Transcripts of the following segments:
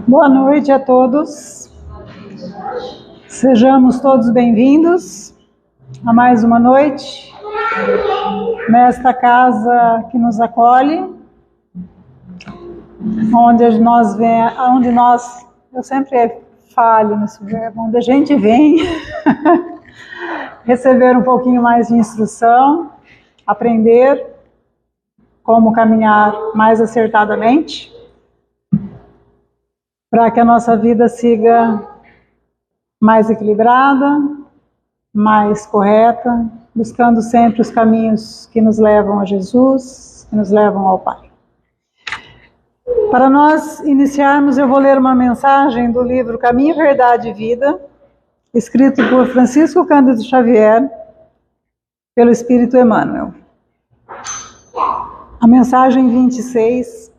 Boa noite a todos. Sejamos todos bem-vindos a mais uma noite nesta casa que nos acolhe, onde nós, eu sempre falho nesse verbo, onde a gente vem receber um pouquinho mais de instrução, aprender como caminhar mais acertadamente, para que a nossa vida siga mais equilibrada, mais correta, buscando sempre os caminhos que nos levam a Jesus, que nos levam ao Pai. Para nós iniciarmos, eu vou ler uma mensagem do livro Caminho, Verdade e Vida, escrito por Francisco Cândido Xavier, pelo Espírito Emmanuel. A mensagem 26,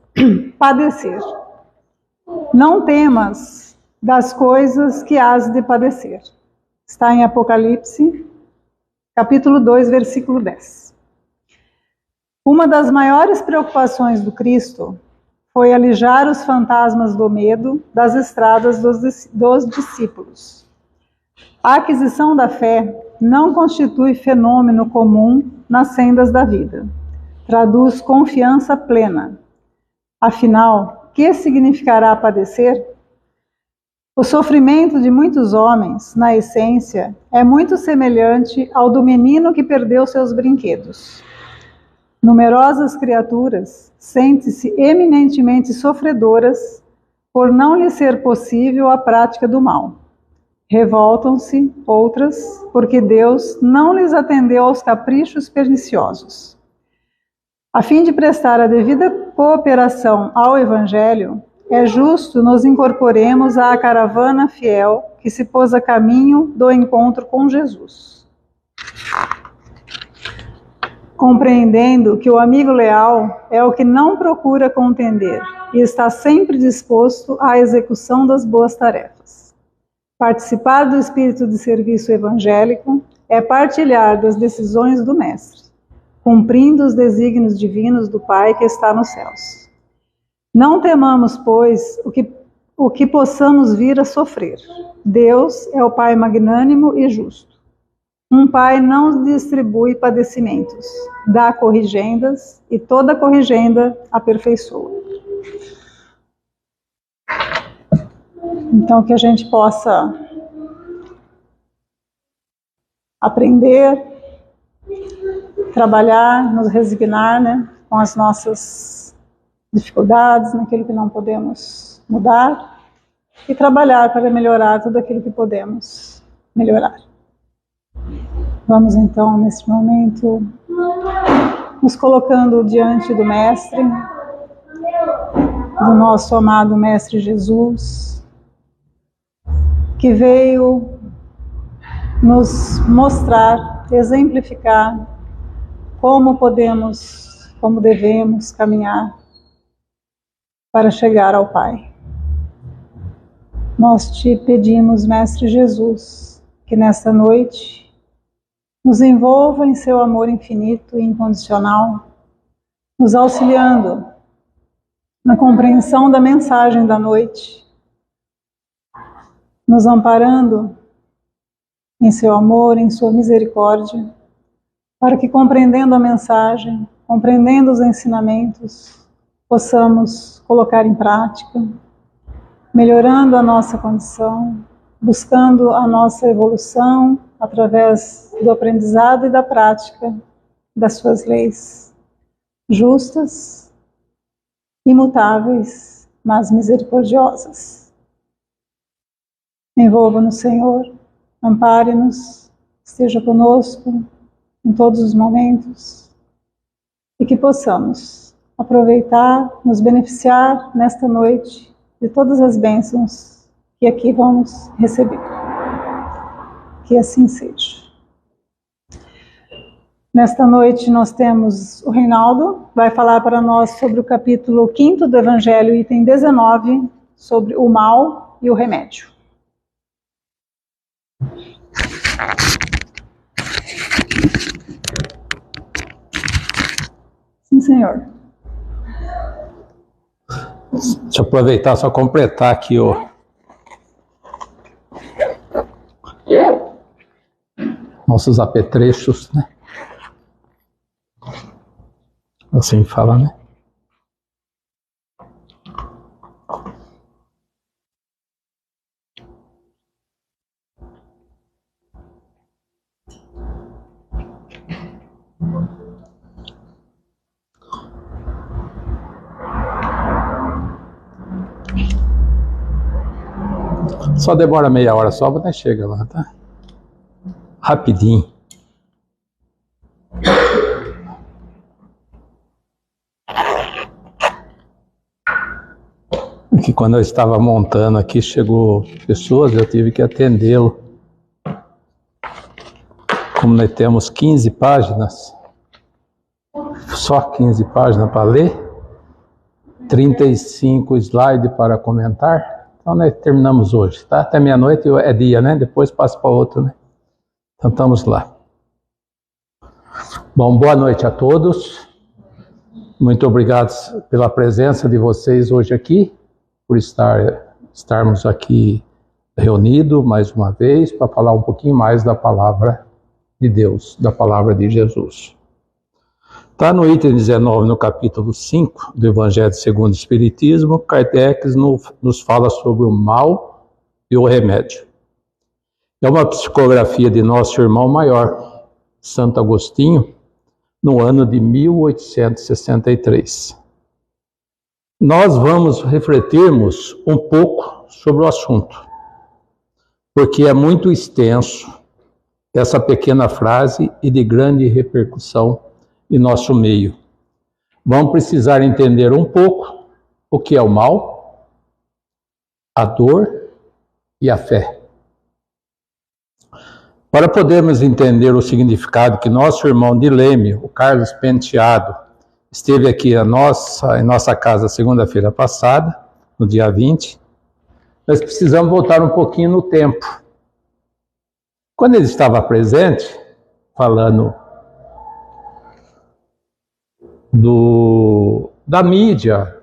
padecer. Não temas das coisas que hás de padecer. Está em Apocalipse, capítulo 2, versículo 10. Uma das maiores preocupações do Cristo foi alijar os fantasmas do medo das estradas dos discípulos. A aquisição da fé não constitui fenômeno comum nas sendas da vida. Traduz confiança plena. Afinal, que significará padecer? O sofrimento de muitos homens, na essência, é muito semelhante ao do menino que perdeu seus brinquedos. Numerosas criaturas sentem-se eminentemente sofredoras por não lhes ser possível a prática do mal. Revoltam-se outras porque Deus não lhes atendeu aos caprichos perniciosos. A fim de prestar a devida cooperação ao Evangelho, é justo nos incorporemos à caravana fiel que se pôs a caminho do encontro com Jesus. Compreendendo que o amigo leal é o que não procura contender e está sempre disposto à execução das boas tarefas. Participar do espírito de serviço evangélico é partilhar das decisões do Mestre, cumprindo os desígnios divinos do Pai que está nos céus. Não temamos, pois, o que possamos vir a sofrer. Deus é o Pai magnânimo e justo. Um Pai não distribui padecimentos, dá corrigendas e toda corrigenda aperfeiçoa. Então, que a gente possa aprender, trabalhar, nos resignar, com as nossas dificuldades, naquilo que não podemos mudar, e trabalhar para melhorar tudo aquilo que podemos melhorar. Vamos então, neste momento, nos colocando diante do Mestre, do nosso amado Mestre Jesus, que veio nos mostrar, exemplificar como devemos caminhar para chegar ao Pai. Nós te pedimos, Mestre Jesus, que nesta noite nos envolva em seu amor infinito e incondicional, nos auxiliando na compreensão da mensagem da noite, nos amparando em seu amor, em sua misericórdia, para que, compreendendo a mensagem, compreendendo os ensinamentos, possamos colocar em prática, melhorando a nossa condição, buscando a nossa evolução através do aprendizado e da prática das suas leis, justas, imutáveis, mas misericordiosas. Envolva-nos, Senhor, ampare-nos, esteja conosco em todos os momentos, e que possamos aproveitar, nos beneficiar nesta noite de todas as bênçãos que aqui vamos receber. Que assim seja. Nesta noite nós temos o Reinaldo, vai falar para nós sobre o capítulo 5º do Evangelho, item 19, sobre o mal e o remédio. Sim, senhor. Deixa eu aproveitar só completar aqui nossos apetrechos, né? Assim fala, né? Só demora meia hora só, mas chega lá, tá? Rapidinho. Que quando eu estava montando aqui, chegou pessoas, eu tive que atendê-lo. Como nós temos 15 páginas, só 15 páginas para ler, 35 slides para comentar, então nós terminamos hoje, tá? Até meia-noite é dia, né? Depois passa para outro, né? Então estamos lá. Bom, boa noite a todos. Muito obrigado pela presença de vocês hoje aqui, por estarmos aqui reunidos mais uma vez para falar um pouquinho mais da palavra de Deus, da palavra de Jesus. Está no item 19, no capítulo 5 do Evangelho segundo o Espiritismo, Kardec nos fala sobre o mal e o remédio. É uma psicografia de nosso irmão maior, Santo Agostinho, no ano de 1863. Nós vamos refletirmos um pouco sobre o assunto, porque é muito extenso essa pequena frase e de grande repercussão em nosso meio. Vamos precisar entender um pouco o que é o mal, a dor e a fé. Para podermos entender o significado que nosso irmão de Leme, o Carlos Penteado, esteve aqui em nossa casa segunda-feira passada, no dia 20, nós precisamos voltar um pouquinho no tempo. Quando ele estava presente, falando da mídia,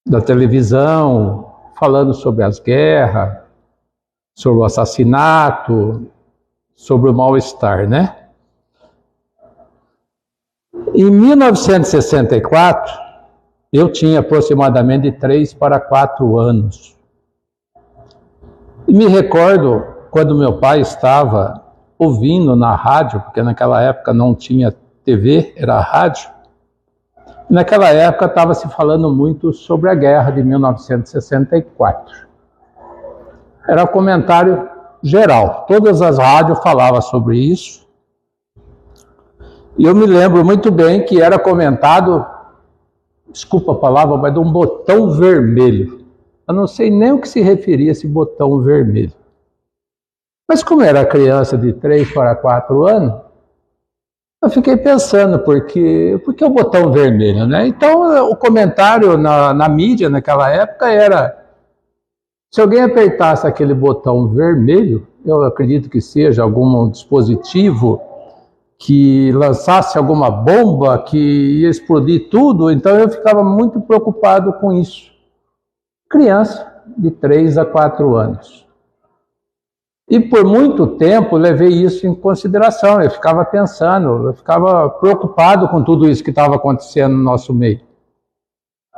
da televisão, falando sobre as guerras, sobre o assassinato, sobre o mal-estar, né? Em 1964, eu tinha aproximadamente de 3 para 4 anos. E me recordo quando meu pai estava ouvindo na rádio, porque naquela época não tinha TV, era rádio. Naquela época estava se falando muito sobre a guerra de 1964. Era um comentário geral, todas as rádios falavam sobre isso. E eu me lembro muito bem que era comentado, desculpa a palavra, mas de um botão vermelho. Eu não sei nem o que se referia a esse botão vermelho. Mas como era criança de 3 para 4 anos, eu fiquei pensando, por que o botão vermelho, né? Então, o comentário na mídia naquela época era, se alguém apertasse aquele botão vermelho, eu acredito que seja algum dispositivo que lançasse alguma bomba, que ia explodir tudo, então eu ficava muito preocupado com isso. Criança de 3 a 4 anos. E por muito tempo levei isso em consideração, eu ficava pensando, eu ficava preocupado com tudo isso que estava acontecendo no nosso meio.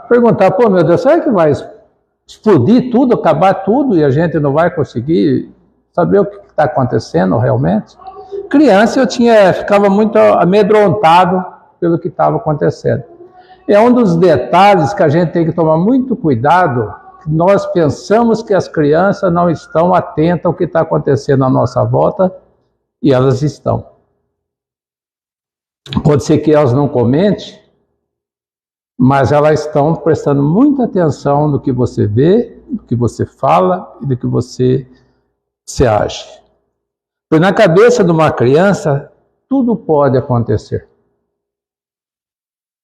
Perguntar, pô, meu Deus, será que vai explodir tudo, acabar tudo e a gente não vai conseguir saber o que está acontecendo realmente? Criança eu ficava muito amedrontado pelo que estava acontecendo. É um dos detalhes que a gente tem que tomar muito cuidado. Nós pensamos que as crianças não estão atentas ao que está acontecendo à nossa volta, e elas estão. Pode ser que elas não comentem, mas elas estão prestando muita atenção no que você vê, no que você fala e no que você age. Porque na cabeça de uma criança, tudo pode acontecer.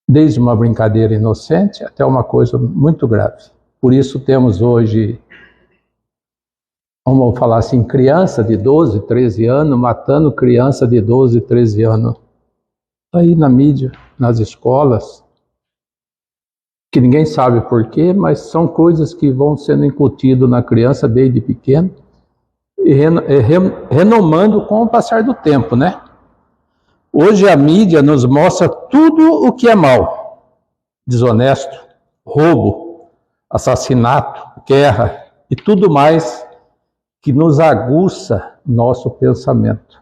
Desde uma brincadeira inocente até uma coisa muito grave. Por isso temos hoje, vamos falar assim, criança de 12, 13 anos, matando criança de 12, 13 anos. Aí na mídia, nas escolas. que ninguém sabe porquê, mas são coisas que vão sendo incutidas na criança desde pequeno e renomando com o passar do tempo, né? Hoje a mídia nos mostra tudo o que é mal, desonesto, roubo, assassinato, guerra e tudo mais que nos aguça nosso pensamento.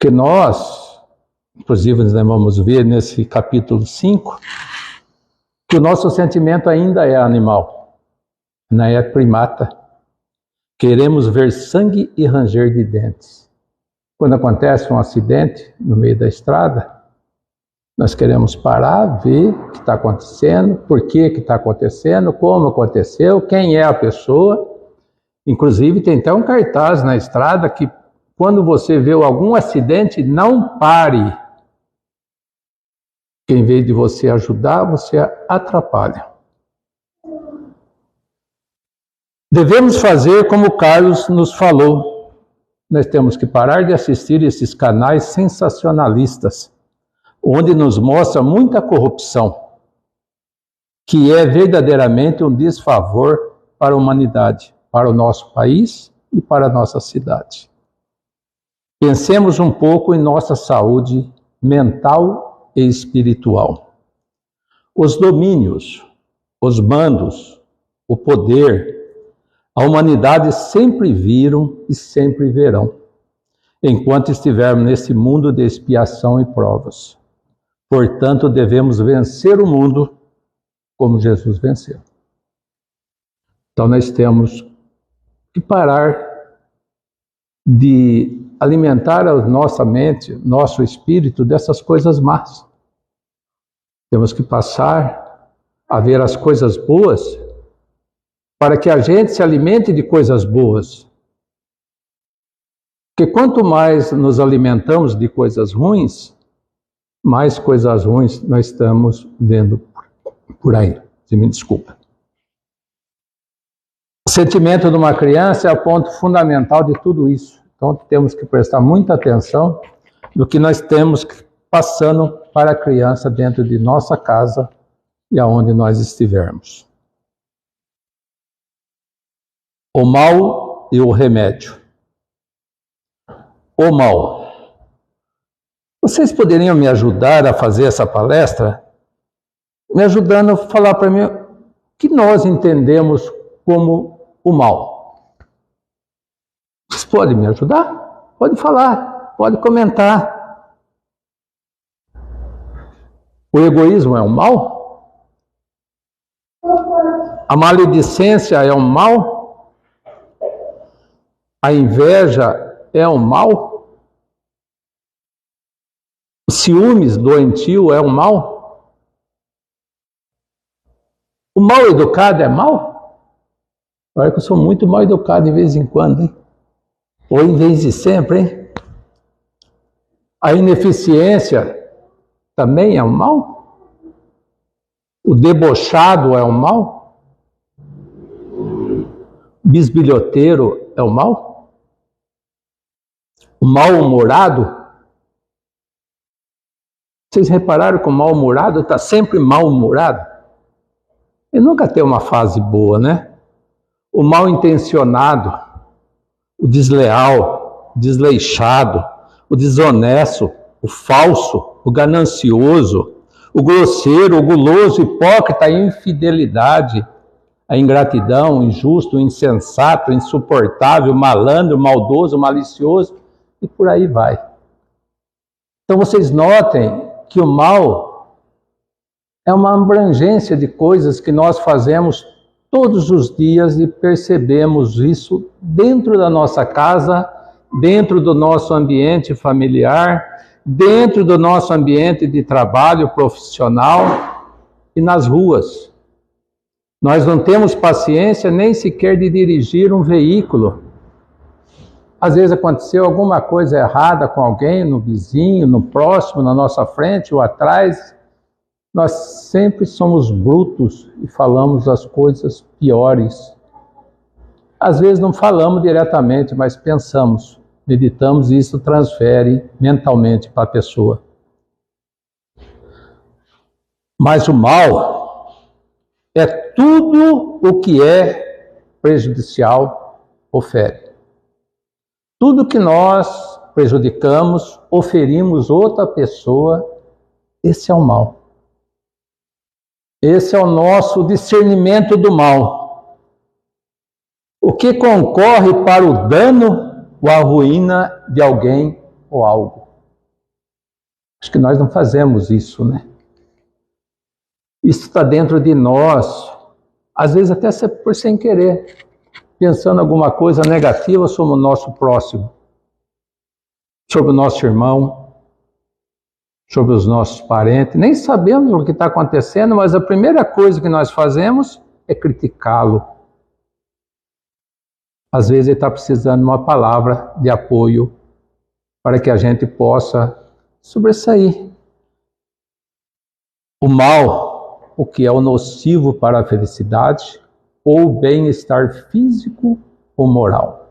Que nós, inclusive nós vamos ver nesse capítulo 5, que o nosso sentimento ainda é animal, não é primata. Queremos ver sangue e ranger de dentes. Quando acontece um acidente no meio da estrada, nós queremos parar, ver o que está acontecendo, por que está acontecendo, como aconteceu, quem é a pessoa. Inclusive tem até um cartaz na estrada que quando você vê algum acidente, não pare. Que em vez de você ajudar, você atrapalha. Devemos fazer como o Carlos nos falou. Nós temos que parar de assistir esses canais sensacionalistas, onde nos mostra muita corrupção, que é verdadeiramente um desfavor para a humanidade, para o nosso país e para a nossa cidade. Pensemos um pouco em nossa saúde mental e espiritual. Os domínios, os mandos, o poder, a humanidade sempre viram e sempre verão, enquanto estivermos nesse mundo de expiação e provas. Portanto, devemos vencer o mundo como Jesus venceu. Então, nós temos que parar de alimentar a nossa mente, nosso espírito dessas coisas más. Temos que passar a ver as coisas boas para que a gente se alimente de coisas boas. Porque quanto mais nos alimentamos de coisas ruins, mais coisas ruins nós estamos vendo por aí. Se me desculpa. O sentimento de uma criança é o ponto fundamental de tudo isso. Então temos que prestar muita atenção no que nós temos passando para a criança dentro de nossa casa e aonde nós estivermos. O mal e o remédio. O mal. Vocês poderiam me ajudar a fazer essa palestra? Me ajudando a falar para mim o que nós entendemos como o mal. Vocês podem me ajudar? Pode falar, pode comentar. O egoísmo é um mal? A maledicência é um mal? A inveja é um mal? O ciúmes doentio é um mal? O mal educado é mal? Olha que eu sou muito mal educado de vez em quando, hein? Ou em vez de sempre, hein? A ineficiência também é um mal? O debochado é um mal? O bisbilhoteiro é um mal? O mal-humorado? Vocês repararam que o mal-humorado está sempre mal-humorado? Ele nunca tem uma fase boa, né? O mal-intencionado, o desleal, o desleixado, o desonesto, o falso, o ganancioso, o grosseiro, o guloso, o hipócrita, a infidelidade, a ingratidão, o injusto, o insensato, o insuportável, o malandro, o maldoso, o malicioso, e por aí vai. Então vocês notem que o mal é uma abrangência de coisas que nós fazemos todos os dias e percebemos isso dentro da nossa casa, dentro do nosso ambiente familiar, dentro do nosso ambiente de trabalho profissional e nas ruas. Nós não temos paciência nem sequer de dirigir um veículo. Às vezes aconteceu alguma coisa errada com alguém, no vizinho, no próximo, na nossa frente ou atrás. Nós sempre somos brutos e falamos as coisas piores. Às vezes não falamos diretamente, mas pensamos, meditamos e isso transfere mentalmente para a pessoa. Mas o mal é tudo o que é prejudicial ou fere. Tudo que nós prejudicamos, oferimos outra pessoa, esse é o mal. Esse é o nosso discernimento do mal. O que concorre para o dano ou a ruína de alguém ou algo. Acho que nós não fazemos isso, né? Isso está dentro de nós, às vezes até por sem querer, pensando alguma coisa negativa sobre o nosso próximo, sobre o nosso irmão, sobre os nossos parentes. Nem sabemos o que está acontecendo, mas a primeira coisa que nós fazemos é criticá-lo. Às vezes ele está precisando de uma palavra de apoio para que a gente possa sobressair. O mal, o que é o nocivo para a felicidade ou o bem-estar físico ou moral.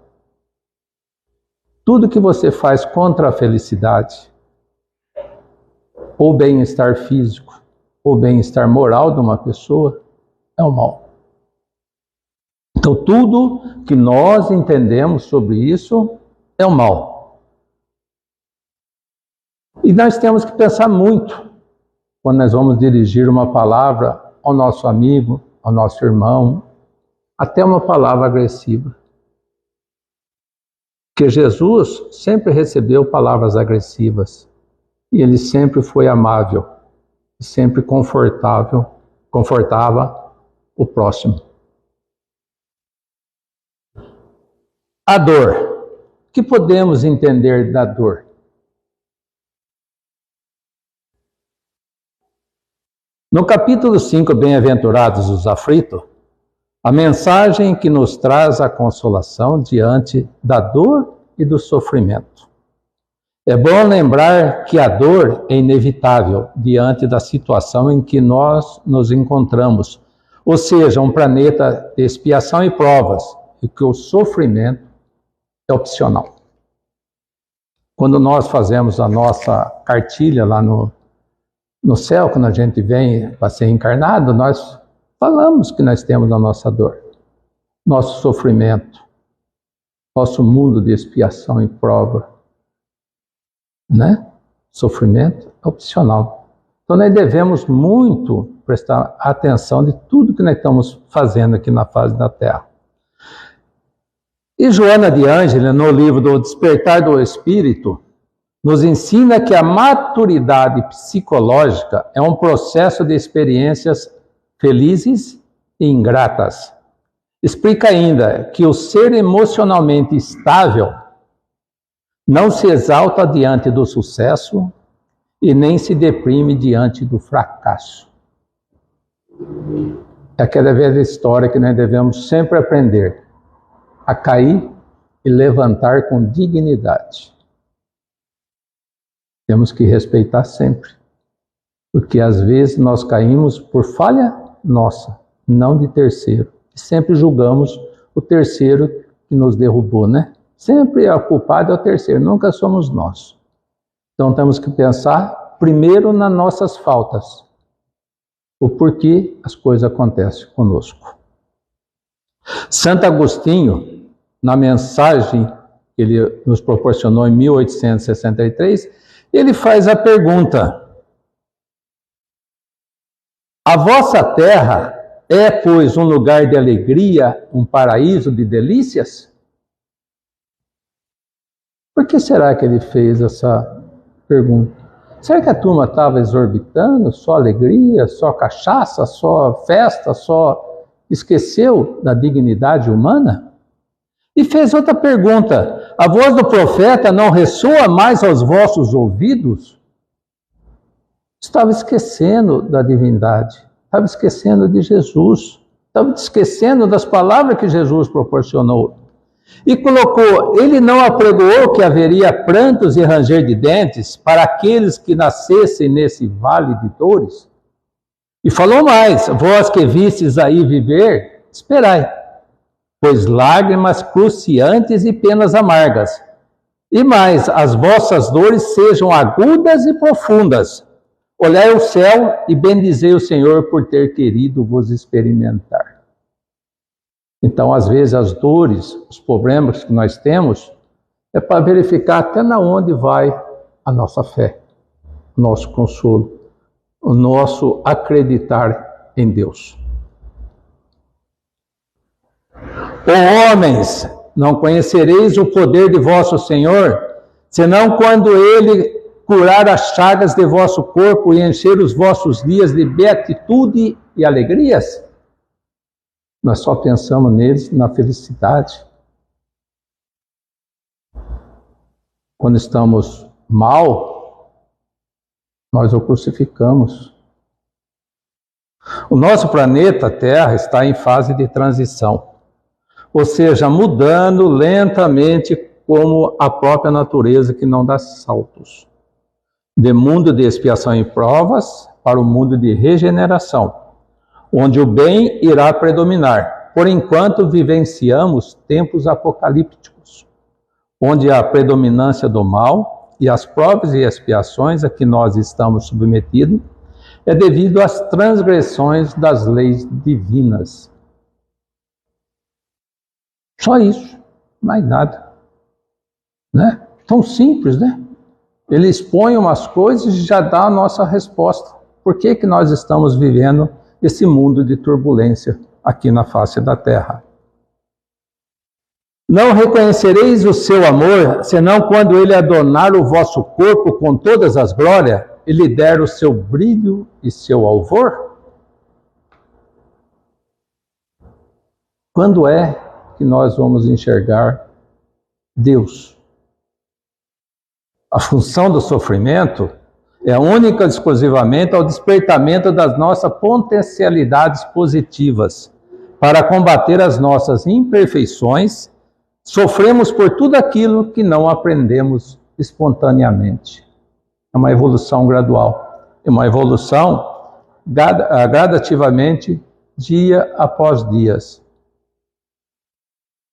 Tudo que você faz contra a felicidade, ou bem-estar físico, ou bem-estar moral de uma pessoa, é o mal. Então, tudo que nós entendemos sobre isso é o mal. E nós temos que pensar muito quando nós vamos dirigir uma palavra ao nosso amigo, ao nosso irmão, até uma palavra agressiva. Porque Jesus sempre recebeu palavras agressivas e ele sempre foi amável, sempre confortava o próximo. A dor. O que podemos entender da dor? No capítulo 5, Bem-aventurados os aflitos, a mensagem que nos traz a consolação diante da dor e do sofrimento. É bom lembrar que a dor é inevitável diante da situação em que nós nos encontramos, ou seja, um planeta de expiação e provas, e que o sofrimento é opcional. Quando nós fazemos a nossa cartilha lá no céu, quando a gente vem para ser encarnado, nós falamos que nós temos a nossa dor, nosso sofrimento, nosso mundo de expiação e prova, né? Sofrimento é opcional. Então nós devemos muito prestar atenção de tudo que nós estamos fazendo aqui na face da Terra. E Joana de Ângeles, no livro do Despertar do Espírito, nos ensina que a maturidade psicológica é um processo de experiências felizes e ingratas. Explica ainda que o ser emocionalmente estável não se exalta diante do sucesso e nem se deprime diante do fracasso. É aquela velha história que nós devemos sempre aprender a cair e levantar com dignidade. Temos que respeitar sempre, porque às vezes nós caímos por falha nossa, não de terceiro. E sempre julgamos o terceiro que nos derrubou, né? Sempre o culpado é o terceiro, nunca somos nós. Então temos que pensar primeiro nas nossas faltas, o porquê as coisas acontecem conosco. Santo Agostinho, na mensagem que ele nos proporcionou em 1863, ele faz a pergunta: a vossa terra é, pois, um lugar de alegria, um paraíso de delícias? Por que será que ele fez essa pergunta? Será que a turma estava exorbitando? Só alegria, só cachaça, só festa, só esqueceu da dignidade humana? E fez outra pergunta: a voz do profeta não ressoa mais aos vossos ouvidos? Estava esquecendo da divindade, estava esquecendo de Jesus, estava esquecendo das palavras que Jesus proporcionou. E colocou: ele não apregoou que haveria prantos e ranger de dentes para aqueles que nascessem nesse vale de dores? E falou mais: vós que vistes aí viver, esperai, pois lágrimas cruciantes e penas amargas. E mais, as vossas dores sejam agudas e profundas, Olhai o céu e bendizei o Senhor por ter querido vos experimentar. Então, às vezes, as dores, os problemas que nós temos, é para verificar até na onde vai a nossa fé, o nosso consolo, o nosso acreditar em Deus. Ó homens, não conhecereis o poder de vosso Senhor, senão quando Ele curar as chagas de vosso corpo e encher os vossos dias de beatitude e alegrias? Nós só pensamos neles na felicidade. Quando estamos mal, nós o crucificamos. O nosso planeta Terra está em fase de transição, ou seja, mudando lentamente como a própria natureza que não dá saltos. De mundo de expiação e provas para o mundo de regeneração, onde o bem irá predominar. Por enquanto vivenciamos tempos apocalípticos, onde a predominância do mal e as provas e expiações a que nós estamos submetidos é devido às transgressões das leis divinas. Só isso, mais nada. Né? Tão simples, né? Ele expõe umas coisas e já dá a nossa resposta. Por que que nós estamos vivendo esse mundo de turbulência aqui na face da terra? Não reconhecereis o seu amor, senão quando ele adornar o vosso corpo com todas as glórias, e lhe der o seu brilho e seu alvor? Quando é que nós vamos enxergar Deus? A função do sofrimento é única e exclusivamente ao despertamento das nossas potencialidades positivas para combater as nossas imperfeições. Sofremos por tudo aquilo que não aprendemos espontaneamente. É uma evolução gradual, é uma evolução gradativamente, dia após dia.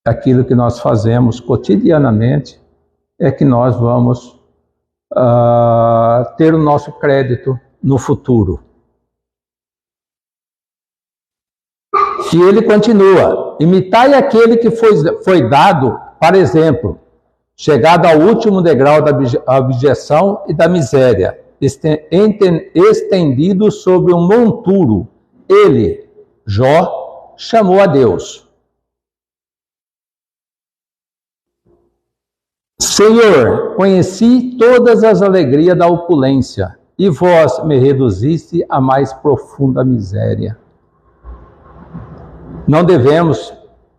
Aquilo que nós fazemos cotidianamente é que nós vamos ter o nosso crédito no futuro. E ele continua: imitai aquele que foi dado, para exemplo, chegado ao último degrau da abjeção e da miséria, estendido sobre um monturo. Ele, Jó, chamou a Deus. Senhor, conheci todas as alegrias da opulência, e vós me reduziste à mais profunda miséria. Não devemos,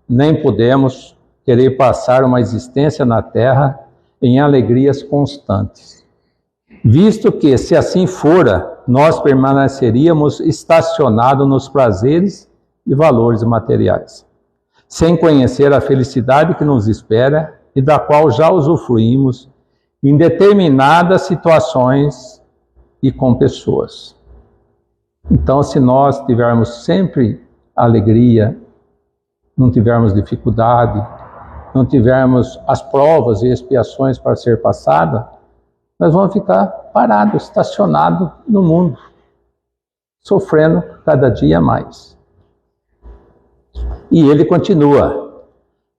nem podemos, querer passar uma existência na terra em alegrias constantes, visto que, se assim fora, nós permaneceríamos estacionados nos prazeres e valores materiais, sem conhecer a felicidade que nos espera e da qual já usufruímos em determinadas situações e com pessoas. Então, se nós tivermos sempre alegria, não tivermos dificuldade, não tivermos as provas e expiações para ser passada, nós vamos ficar parados, estacionados no mundo, sofrendo cada dia mais. E ele continua: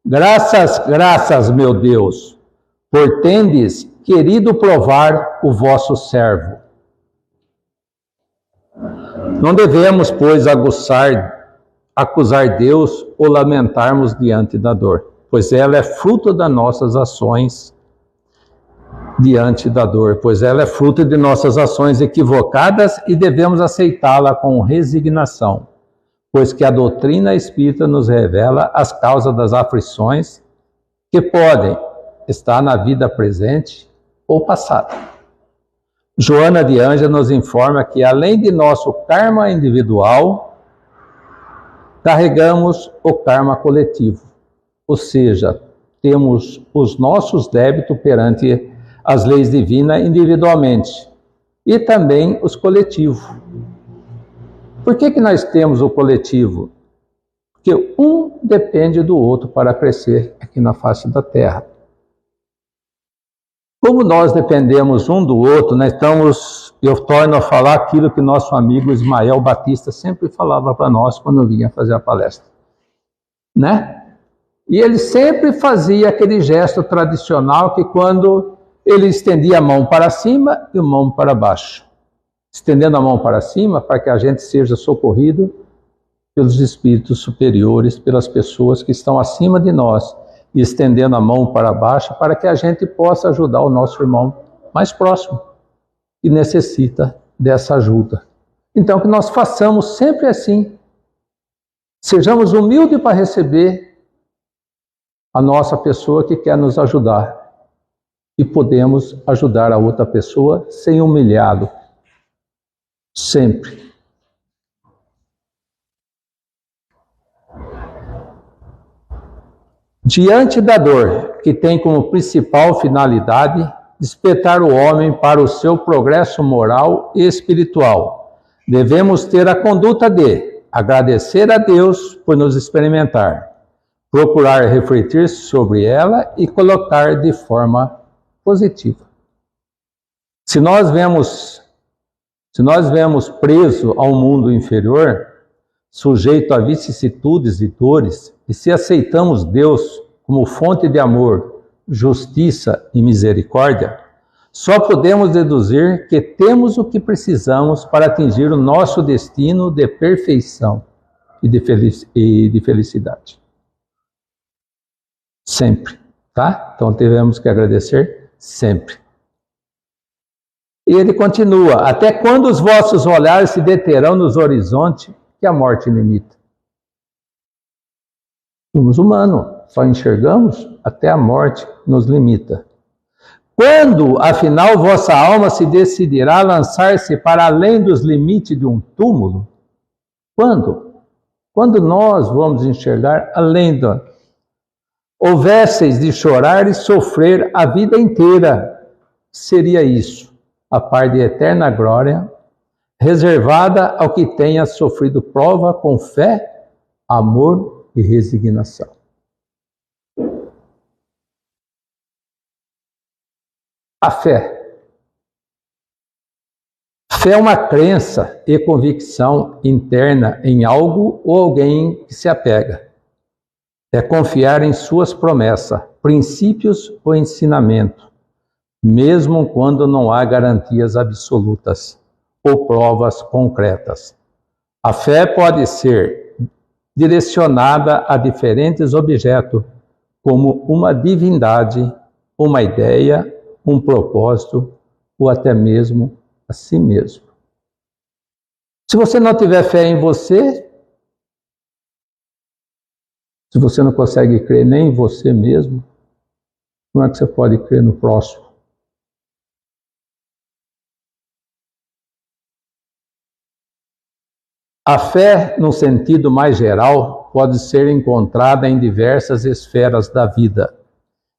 Graças, meu Deus, por tendes querido provar o vosso servo. Não devemos, pois, acusar Deus ou lamentarmos diante da dor, pois ela é fruto das nossas ações diante da dor, pois ela é fruto de nossas ações equivocadas e devemos aceitá-la com resignação, pois que a doutrina espírita nos revela as causas das aflições que podem estar na vida presente ou passada. Joana de Ângeles nos informa que, além de nosso karma individual, carregamos o karma coletivo, ou seja, temos os nossos débitos perante as leis divinas individualmente e também os coletivos. Por que nós temos o coletivo? Porque um depende do outro para crescer aqui na face da Terra. Como nós dependemos um do outro, nós estamos eu torno a falar aquilo que nosso amigo Ismael Batista sempre falava para nós quando vinha fazer a palestra, né? E ele sempre fazia aquele gesto tradicional que quando ele estendia a mão para cima e a mão para baixo. Estendendo a mão para cima para que a gente seja socorrido pelos espíritos superiores, pelas pessoas que estão acima de nós, e estendendo a mão para baixo para que a gente possa ajudar o nosso irmão mais próximo, que necessita dessa ajuda. Então, que nós façamos sempre assim. Sejamos humildes para receber a nossa pessoa que quer nos ajudar. E podemos ajudar a outra pessoa sem humilhá-lo. Sempre. Diante da dor, que tem como principal finalidade despertar o homem para o seu progresso moral e espiritual, devemos ter a conduta de agradecer a Deus por nos experimentar, procurar refletir sobre ela e colocar de forma positiva. Se nós vemos preso ao mundo inferior, sujeito a vicissitudes e dores, e se aceitamos Deus como fonte de amor, justiça e misericórdia, só podemos deduzir que temos o que precisamos para atingir o nosso destino de perfeição e de felicidade. Sempre, tá? Então devemos que agradecer sempre. E ele continua: até quando os vossos olhares se deterão nos horizontes que a morte limita? Somos humanos, só enxergamos até a morte nos limita. Quando, afinal, vossa alma se decidirá a lançar-se para além dos limites de um túmulo? Quando? Quando nós vamos enxergar além da... Houvesseis de chorar e sofrer a vida inteira, seria isso, a par de eterna glória, reservada ao que tenha sofrido prova com fé, amor e resignação. A fé. Fé é uma crença e convicção interna em algo ou alguém que se apega. É confiar em suas promessas, princípios ou ensinamento, mesmo quando não há garantias absolutas ou provas concretas. A fé pode ser direcionada a diferentes objetos, como uma divindade, uma ideia, um propósito ou até mesmo a si mesmo. Se você não tiver fé em você, se você não consegue crer nem em você mesmo, como é que você pode crer no próximo? A fé, no sentido mais geral, pode ser encontrada em diversas esferas da vida,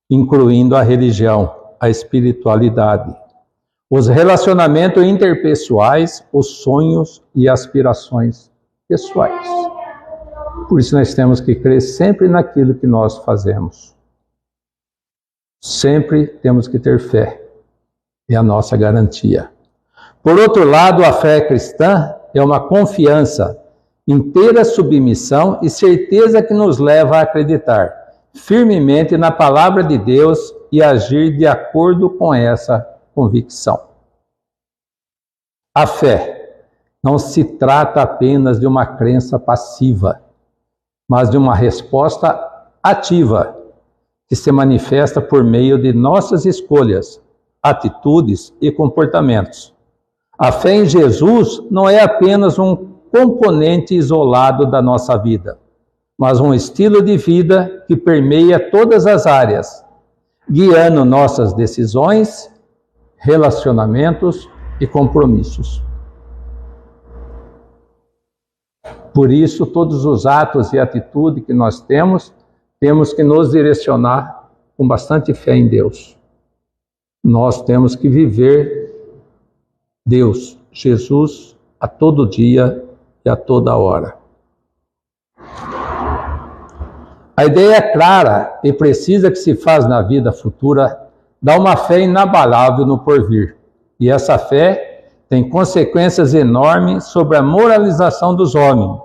incluindo a religião, a espiritualidade, os relacionamentos interpessoais, os sonhos e aspirações pessoais. Por isso nós temos que crer sempre naquilo que nós fazemos. Sempre temos que ter fé. É a nossa garantia. Por outro lado, a fé cristã é uma confiança, inteira submissão e certeza que nos leva a acreditar firmemente na palavra de Deus e agir de acordo com essa convicção. A fé não se trata apenas de uma crença passiva, mas de uma resposta ativa, que se manifesta por meio de nossas escolhas, atitudes e comportamentos. A fé em Jesus não é apenas um componente isolado da nossa vida, mas um estilo de vida que permeia todas as áreas, guiando nossas decisões, relacionamentos e compromissos. Por isso, todos os atos e atitudes que nós temos que nos direcionar com bastante fé em Deus. Nós temos que viver Deus, Jesus, a todo dia e a toda hora. A ideia clara e precisa que se faz na vida futura dá uma fé inabalável no porvir. E essa fé tem consequências enormes sobre a moralização dos homens,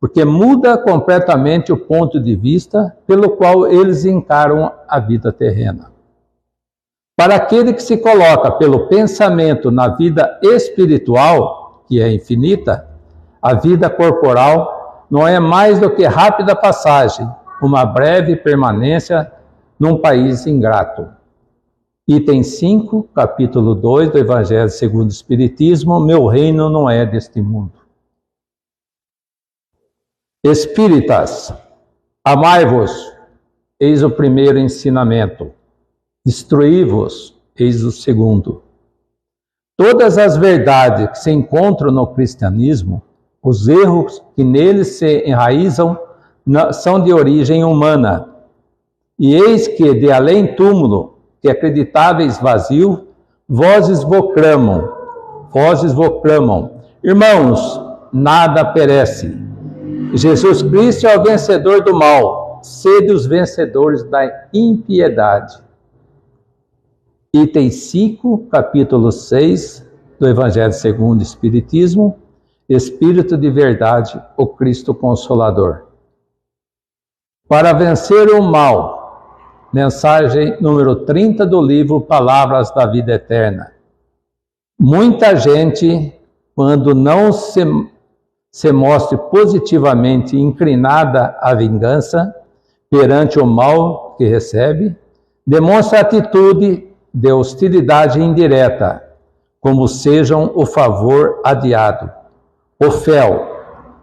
porque muda completamente o ponto de vista pelo qual eles encaram a vida terrena. Para aquele que se coloca pelo pensamento na vida espiritual, que é infinita, a vida corporal não é mais do que rápida passagem, uma breve permanência num país ingrato. Item 5, capítulo 2 do Evangelho segundo o Espiritismo, meu reino não é deste mundo. Espíritas, amai-vos, eis o primeiro ensinamento. Instruí-vos, eis o segundo. Todas as verdades que se encontram no cristianismo, os erros que nele se enraizam, são de origem humana. E eis que, de além túmulo, que acreditáveis vazio, vozes vos clamam. Irmãos, nada perece. Jesus Cristo é o vencedor do mal, sede os vencedores da impiedade. Item 5, capítulo 6 do Evangelho segundo o Espiritismo, Espírito de verdade, o Cristo Consolador. Para vencer o mal, mensagem número 30 do livro Palavras da Vida Eterna. Muita gente, quando não se mostre positivamente inclinada à vingança perante o mal que recebe, demonstra atitude de hostilidade indireta, como sejam o favor adiado, o fel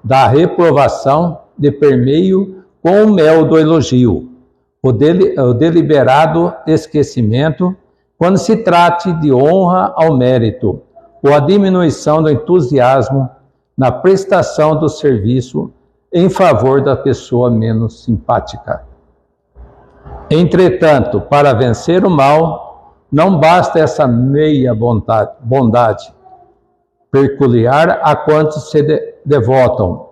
da reprovação de permeio com o mel do elogio, o deliberado esquecimento quando se trate de honra ao mérito, ou a diminuição do entusiasmo na prestação do serviço em favor da pessoa menos simpática. Entretanto, para vencer o mal, não basta essa meia bondade peculiar a quantos se devotam,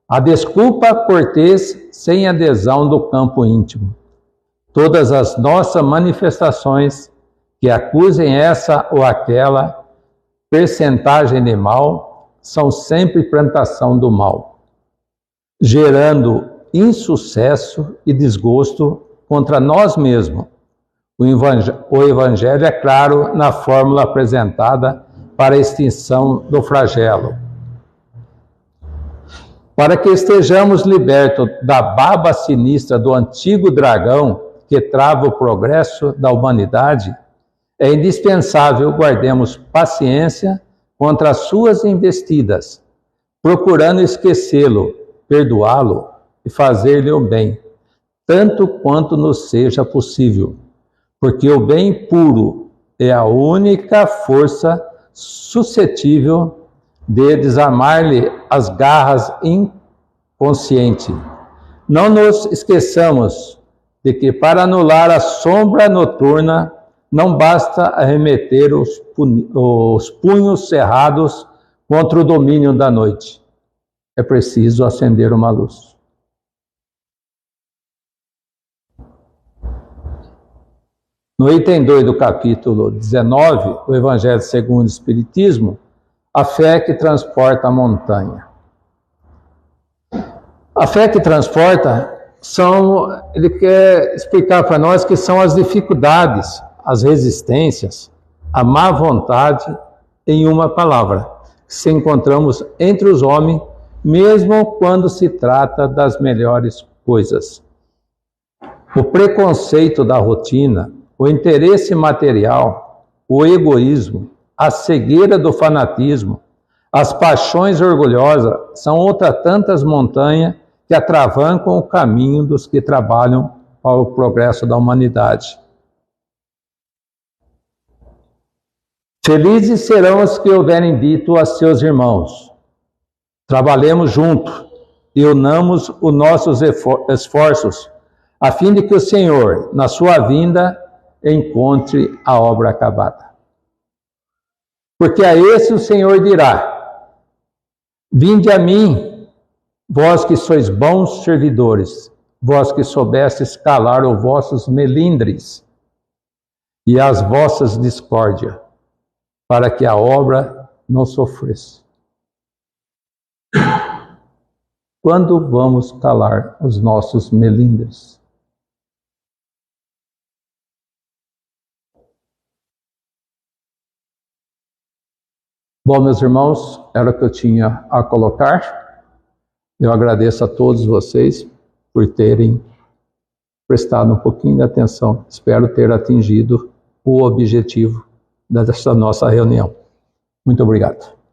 a desculpa cortês sem adesão do campo íntimo. Todas as nossas manifestações que acusem essa ou aquela percentagem de mal são sempre plantação do mal, gerando insucesso e desgosto contra nós mesmos. O Evangelho é claro na fórmula apresentada para a extinção do flagelo. Para que estejamos libertos da baba sinistra do antigo dragão que trava o progresso da humanidade, é indispensável guardemos paciência contra as suas investidas, procurando esquecê-lo, perdoá-lo e fazer-lhe o bem, tanto quanto nos seja possível, porque o bem puro é a única força suscetível de desarmar-lhe as garras inconscientes. Não nos esqueçamos de que para anular a sombra noturna não basta arremeter os punhos cerrados contra o domínio da noite. É preciso acender uma luz. No item 2 do capítulo 19, do Evangelho segundo o Espiritismo, a fé que transporta a montanha. A fé que transporta ele quer explicar para nós que são as dificuldades, as resistências, a má vontade, em uma palavra, que se encontramos entre os homens, mesmo quando se trata das melhores coisas. O preconceito da rotina, o interesse material, o egoísmo, a cegueira do fanatismo, as paixões orgulhosas são outras tantas montanhas que atravancam o caminho dos que trabalham para o progresso da humanidade. Felizes serão os que houverem dito a seus irmãos: trabalhemos juntos e unamos os nossos esforços, a fim de que o Senhor, na sua vinda, encontre a obra acabada. Porque a esse o Senhor dirá: vinde a mim, vós que sois bons servidores, vós que soubestes calar os vossos melindres e as vossas discórdias, para que a obra não sofresse. Quando vamos calar os nossos melindres? Bom, meus irmãos, era o que eu tinha a colocar. Eu agradeço a todos vocês por terem prestado um pouquinho de atenção. Espero ter atingido o objetivo dessa nossa reunião. Muito obrigado.